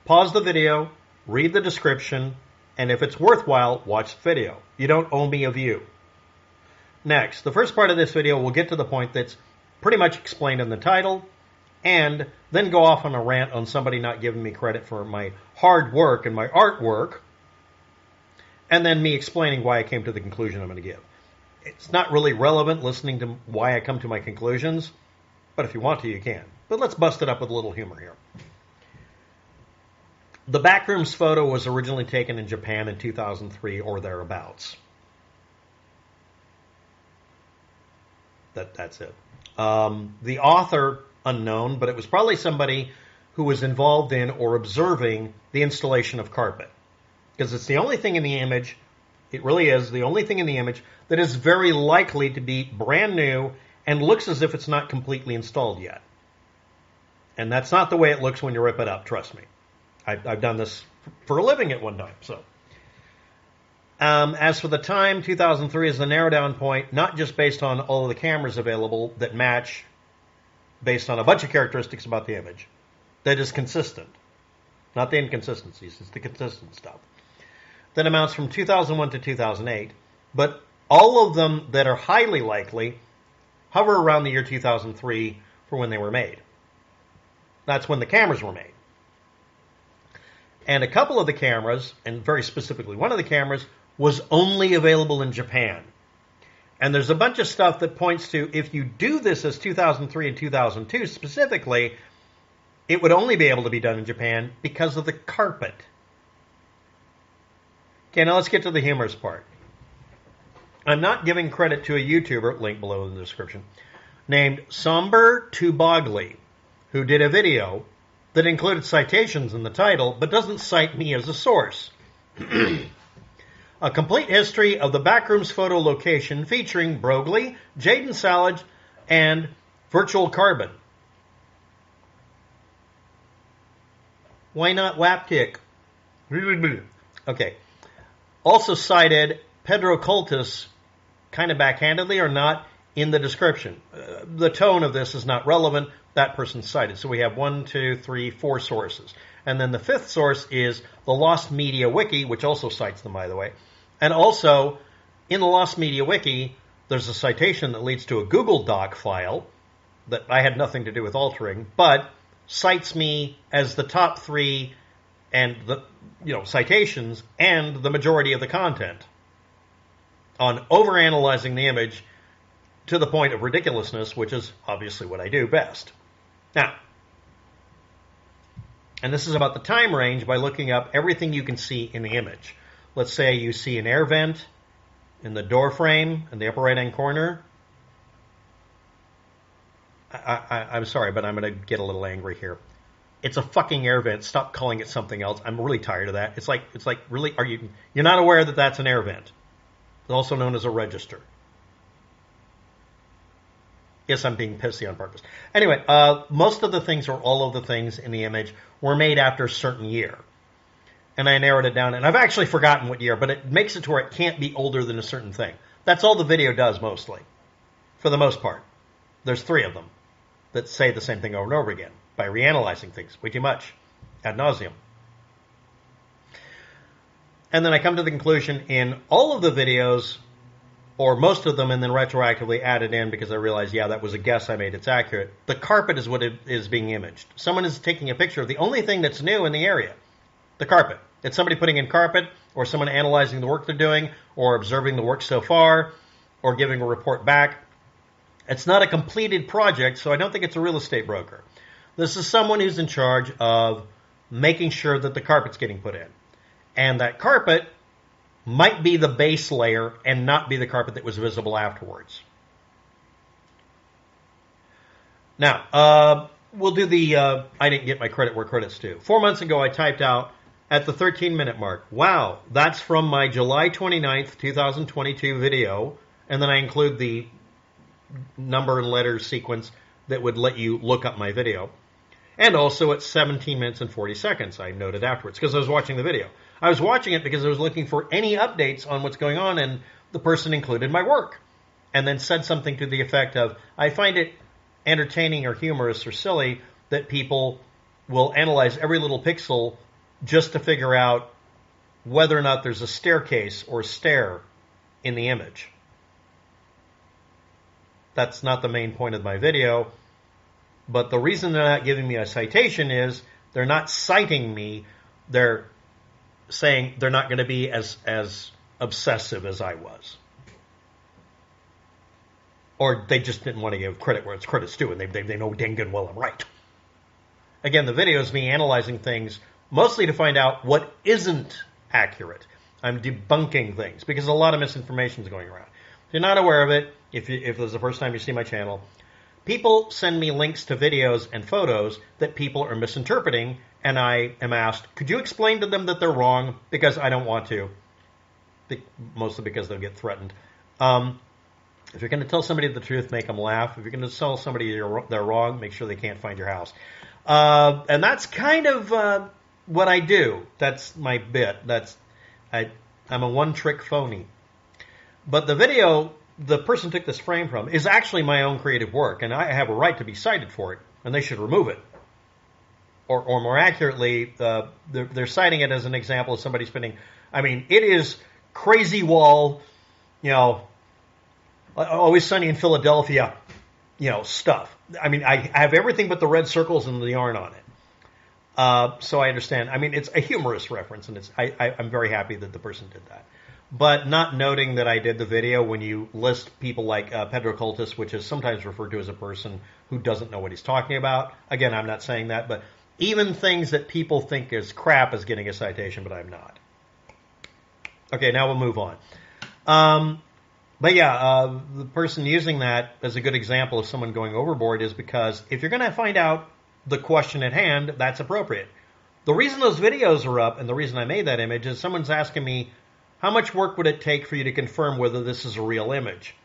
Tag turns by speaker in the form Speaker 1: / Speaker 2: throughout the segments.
Speaker 1: Pause the video, read the description, and if it's worthwhile, watch the video. You don't owe me a view. Next, the first part of this video will get to the point that's pretty much explained in the title, and then go off on a rant on somebody not giving me credit for my hard work and my artwork, and then me explaining why I came to the conclusion I'm going to give. It's not really relevant listening to why I come to my conclusions, but if you want to, you can. But let's bust it up with a little humor here. The backrooms photo was originally taken in Japan in 2003 or thereabouts. That's it. The author, unknown, but it was probably somebody who was involved in or observing the installation of carpet. Because it's the only thing in the image, it really is the only thing in the image that is very likely to be brand new and looks as if it's not completely installed yet. And that's not the way it looks when you rip it up, trust me. I've done this for a living at one time. So, as for the time, 2003 is the narrow down point, not just based on all of the cameras available that match based on a bunch of characteristics about the image, that is consistent. Not the inconsistencies, it's the consistent stuff. That amounts from 2001 to 2008, but all of them that are highly likely hover around the year 2003 for when they were made. That's when the cameras were made. And a couple of the cameras, and very specifically one of the cameras, was only available in Japan. And there's a bunch of stuff that points to, if you do this as 2003 and 2002 specifically, it would only be able to be done in Japan because of the carpet. Okay, now let's get to the humorous part. I'm not giving credit to a YouTuber, link below in the description, named sombertoboggly, who did a video that included citations in the title, but doesn't cite me as a source. A complete history of the backrooms photo location featuring Broogli, Jaden Salads, and Virtual Carbon. Why not waptek? Okay. Also cited Pedro Cultus, kind of backhandedly or not, in the description. The tone of this is not relevant. That person's cited. So we have 1, 2, 3, 4 sources. And then the fifth source is the Lost Media Wiki, which also cites them, by the way. And also, in the Lost Media Wiki, there's a citation that leads to a Google Doc file that I had nothing to do with altering, but cites me as the top 3 and the citations and the majority of the content on overanalyzing the image to the point of ridiculousness, which is obviously what I do best. Now, and this is about the time range by looking up everything you can see in the image. Let's say you see an air vent in the door frame in the upper right-hand corner. I'm sorry, but I'm going to get a little angry here. It's a fucking air vent. Stop calling it something else. I'm really tired of that. It's like really, you're not aware that that's an air vent. It's also known as a register. Yes, I'm being pissy on purpose. Anyway, most of the things, or all of the things in the image, were made after a certain year. And I narrowed it down, and I've actually forgotten what year, but it makes it to where it can't be older than a certain thing. That's all the video does, mostly. For the most part. There's 3 of them that say the same thing over and over again by reanalyzing things way too much, ad nauseum. And then I come to the conclusion in all of the videos, or most of them, and then retroactively added in because I realized, yeah, that was a guess I made. It's accurate. The carpet is what it is being imaged. Someone is taking a picture of the only thing that's new in the area, the carpet. It's somebody putting in carpet, or someone analyzing the work they're doing, or observing the work so far, or giving a report back. It's not a completed project, so I don't think it's a real estate broker. This is someone who's in charge of making sure that the carpet's getting put in. And that carpet might be the base layer and not be the carpet that was visible afterwards. Now, we'll do the, I didn't get my credit where credit's due. 4 months ago, I typed out at the 13-minute mark, wow, that's from my July 29th, 2022 video, and then I include the number and letter sequence that would let you look up my video. And also at 17 minutes and 40 seconds, I noted afterwards, because I was watching the video. I was watching it because I was looking for any updates on what's going on, and the person included my work. And then said something to the effect of, I find it entertaining or humorous or silly that people will analyze every little pixel just to figure out whether or not there's a staircase or stair in the image. That's not the main point of my video, but the reason they're not giving me a citation is they're not citing me. They're saying they're not going to be as obsessive as I was. Or they just didn't want to give credit where it's credit's due, and they know dang good well I'm right. Again, the video is me analyzing things mostly to find out what isn't accurate. I'm debunking things because a lot of misinformation is going around. If you're not aware of it, if this is the first time you see my channel, people send me links to videos and photos that people are misinterpreting, and I am asked, could you explain to them that they're wrong? Because I don't want to. Mostly because they'll get threatened. If you're going to tell somebody the truth, make them laugh. If you're going to tell somebody they're wrong, make sure they can't find your house. And that's kind of what I do. That's my bit. I'm a one-trick phony. But the video the person took this frame from is actually my own creative work, and I have a right to be cited for it, and they should remove it. Or more accurately, they're citing it as an example of somebody spending. I mean, it is crazy wall, Always Sunny in Philadelphia, stuff. I mean, I have everything but the red circles and the yarn on it. So I understand. I mean, it's a humorous reference, and I'm very happy that the person did that. But not noting that I did the video when you list people like Pedro Cultus, which is sometimes referred to as a person who doesn't know what he's talking about. Again, I'm not saying that, but even things that people think is crap is getting a citation, but I'm not. Okay, now we'll move on. But yeah, the person using that as a good example of someone going overboard is because if you're going to find out the question at hand, that's appropriate. The reason those videos are up and the reason I made that image is someone's asking me, how much work would it take for you to confirm whether this is a real image?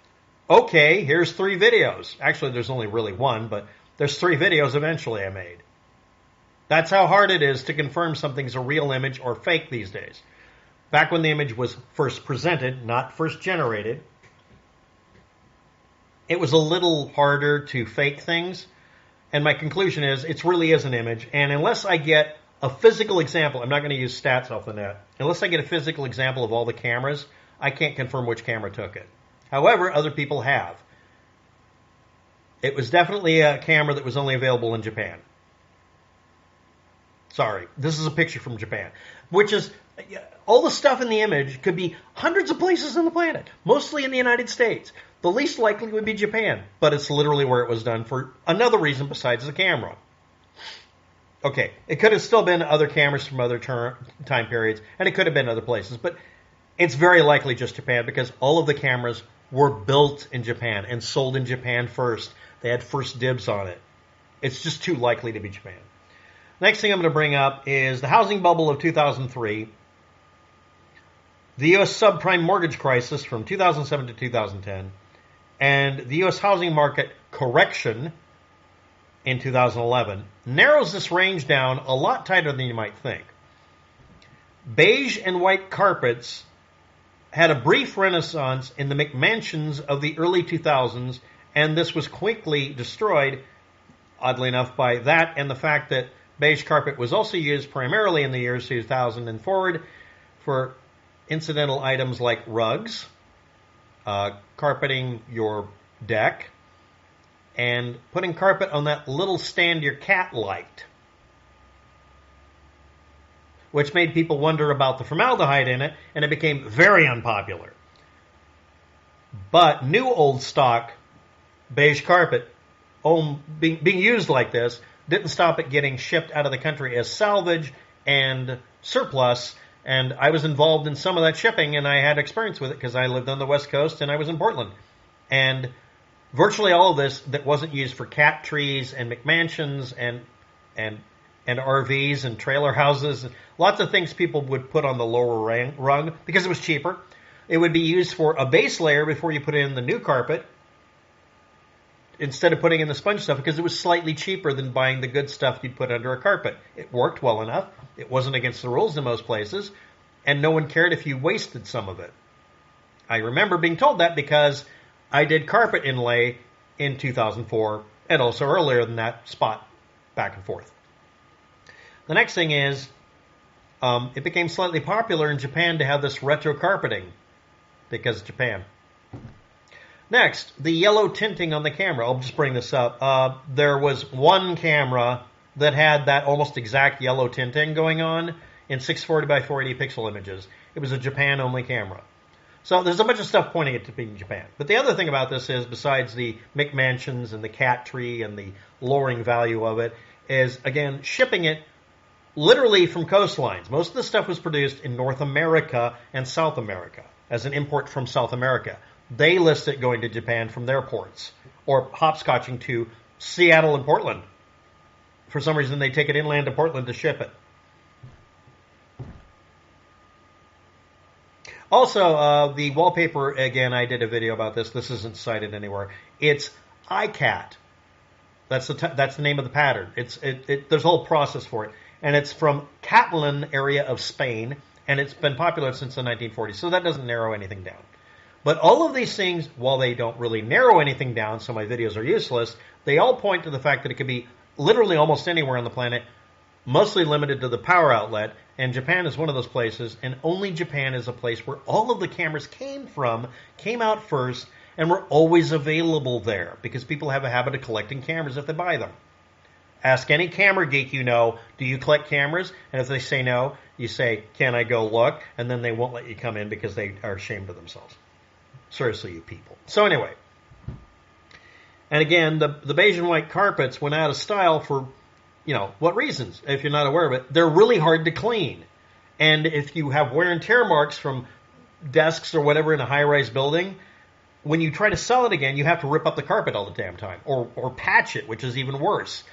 Speaker 1: Okay, here's 3 videos. Actually, there's only really one, but there's 3 videos eventually I made. That's how hard it is to confirm something's a real image or fake these days. Back when the image was first presented, not first generated, it was a little harder to fake things. And my conclusion is it really is an image. And unless I get a physical example, I'm not going to use stats off the net. Unless I get a physical example of all the cameras, I can't confirm which camera took it. However, other people have. It was definitely a camera that was only available in Japan. Sorry, this is a picture from Japan. Which is, all the stuff in the image could be hundreds of places on the planet. Mostly in the United States. The least likely would be Japan. But it's literally where it was done for another reason besides the camera. Okay, it could have still been other cameras from other time periods, and it could have been other places, but it's very likely just Japan because all of the cameras were built in Japan and sold in Japan first. They had first dibs on it. It's just too likely to be Japan. Next thing I'm going to bring up is the housing bubble of 2003, the U.S. subprime mortgage crisis from 2007 to 2010, and the U.S. housing market correction in 2011 narrows this range down a lot tighter than you might think. Beige and white carpets had a brief renaissance in the McMansions of the early 2000s, and this was quickly destroyed, oddly enough, by that and the fact that beige carpet was also used primarily in the years 2000 and forward for incidental items like rugs, carpeting your deck, and putting carpet on that little stand your cat liked, which made people wonder about the formaldehyde in it, and it became very unpopular. But new old stock beige carpet being used like this didn't stop it getting shipped out of the country as salvage and surplus, and I was involved in some of that shipping, and I had experience with it because I lived on the West Coast and I was in Portland. And virtually all of this that wasn't used for cat trees and McMansions and RVs and trailer houses, lots of things people would put on the lower rung because it was cheaper. It would be used for a base layer before you put in the new carpet instead of putting in the sponge stuff because it was slightly cheaper than buying the good stuff you'd put under a carpet. It worked well enough. It wasn't against the rules in most places, and no one cared if you wasted some of it. I remember being told that because I did carpet inlay in 2004 and also earlier than that, spot back and forth. The next thing is It became slightly popular in Japan to have this retro carpeting because Japan. Next, the yellow tinting on the camera. I'll just bring this up. There was one camera that had that almost exact yellow tinting going on in 640 by 480 pixel images. It was a Japan-only camera. So there's a bunch of stuff pointing it to being Japan. But the other thing about this is, besides the McMansions and the cat tree and the lowering value of it, is, again, shipping it literally from coastlines. Most of the stuff was produced in North America and South America as an import from South America. They list it going to Japan from their ports, or hopscotching to Seattle and Portland. For some reason, they take it inland to Portland to ship it. Also, the wallpaper, again, I did a video about this. This isn't cited anywhere. It's Ikat. That's the name of the pattern. There's a whole process for it. And it's from Catalan area of Spain, and it's been popular since the 1940s. So that doesn't narrow anything down. But all of these things, while they don't really narrow anything down, so my videos are useless, they all point to the fact that it could be literally almost anywhere on the planet, mostly limited to the power outlet, and Japan is one of those places, and only Japan is a place where all of the cameras came out first, and were always available there, because people have a habit of collecting cameras if they buy them. Ask any camera geek you know, do you collect cameras? And if they say no, you say, can I go look? And then they won't let you come in because they are ashamed of themselves. Seriously, you people. So anyway, and again, the beige and white carpets went out of style for, what reasons? If you're not aware of it, they're really hard to clean. And if you have wear and tear marks from desks or whatever in a high-rise building, when you try to sell it again, you have to rip up the carpet all the damn time, or patch it, which is even worse.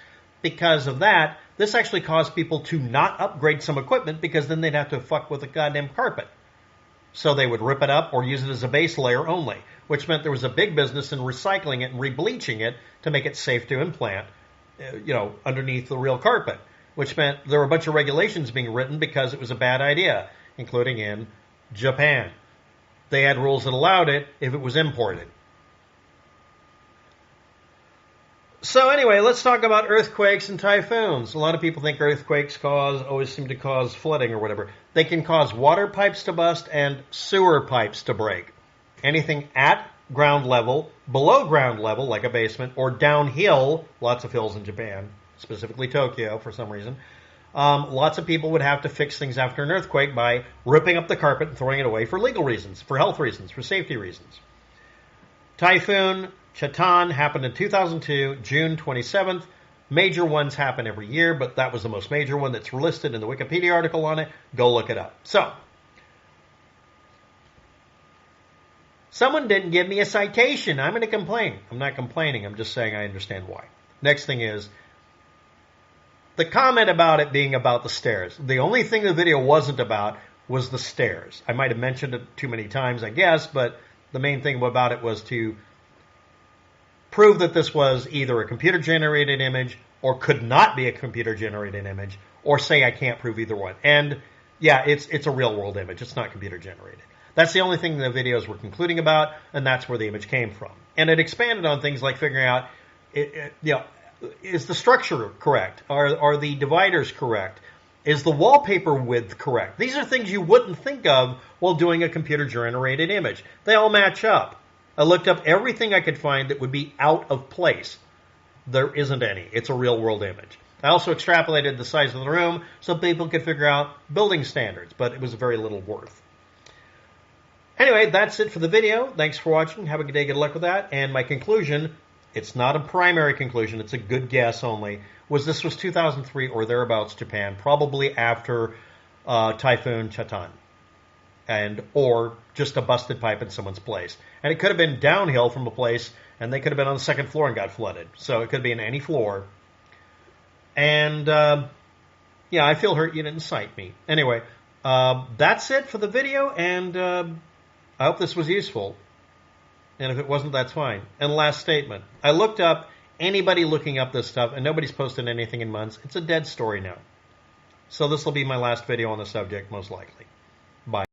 Speaker 1: Because of that, this actually caused people to not upgrade some equipment, because then they'd have to fuck with the goddamn carpet. So they would rip it up or use it as a base layer only, which meant there was a big business in recycling it and rebleaching it to make it safe to implant, underneath the real carpet, which meant there were a bunch of regulations being written because it was a bad idea, including in Japan. They had rules that allowed it if it was imported. So anyway, let's talk about earthquakes and typhoons. A lot of people think earthquakes always seem to cause flooding or whatever. They can cause water pipes to bust and sewer pipes to break. Anything at ground level, below ground level, like a basement, or downhill, lots of hills in Japan, specifically Tokyo for some reason, lots of people would have to fix things after an earthquake by ripping up the carpet and throwing it away for legal reasons, for health reasons, for safety reasons. Typhoon Chataan happened in 2002, June 27th. Major ones happen every year, but that was the most major one that's listed in the Wikipedia article on it. Go look it up. So, someone didn't give me a citation. I'm going to complain. I'm not complaining. I'm just saying I understand why. Next thing is, the comment about it being about the stairs. The only thing the video wasn't about was the stairs. I might have mentioned it too many times, I guess, but the main thing about it was to prove that this was either a computer-generated image or could not be a computer-generated image, or say I can't prove either one. And yeah, it's a real-world image. It's not computer-generated. That's the only thing the videos were concluding about, and that's where the image came from. And it expanded on things like figuring out, is the structure correct? Are the dividers correct? Is the wallpaper width correct? These are things you wouldn't think of while doing a computer-generated image. They all match up. I looked up everything I could find that would be out of place. There isn't any. It's a real-world image. I also extrapolated the size of the room so people could figure out building standards, but it was very little worth. Anyway, that's it for the video. Thanks for watching. Have a good day. Good luck with that. And my conclusion, it's not a primary conclusion. It's a good guess only, was this was 2003 or thereabouts Japan, probably after Typhoon Chataan. Or just a busted pipe in someone's place. And it could have been downhill from a place, and they could have been on the second floor and got flooded. So it could be in any floor. And, yeah, I feel hurt you didn't cite me. Anyway, that's it for the video, and I hope this was useful. And if it wasn't, that's fine. And last statement. I looked up anybody looking up this stuff, and nobody's posted anything in months. It's a dead story now. So this will be my last video on the subject, most likely. Bye.